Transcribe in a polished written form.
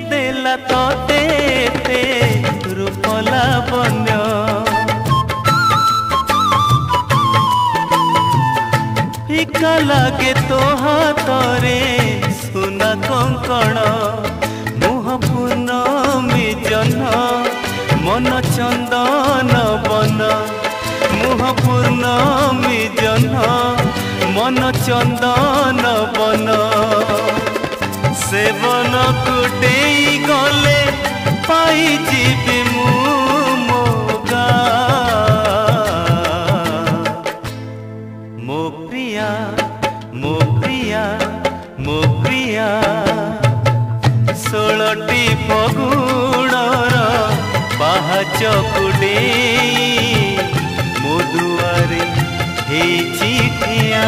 देला तोते ते रूपला बन्य फिका लागे तो हाथरे सुना कंकण मुह पूर्णमी जन मन चंदन बन मुह पूर्णमी जन मन चंदन बन सेवन कुटे गले पाई जीवी मोगा मो प्रिया मो प्रिया मो प्रिया 16टी फगुणर पाहाच कुडे मो दुआरे हे चिठिया।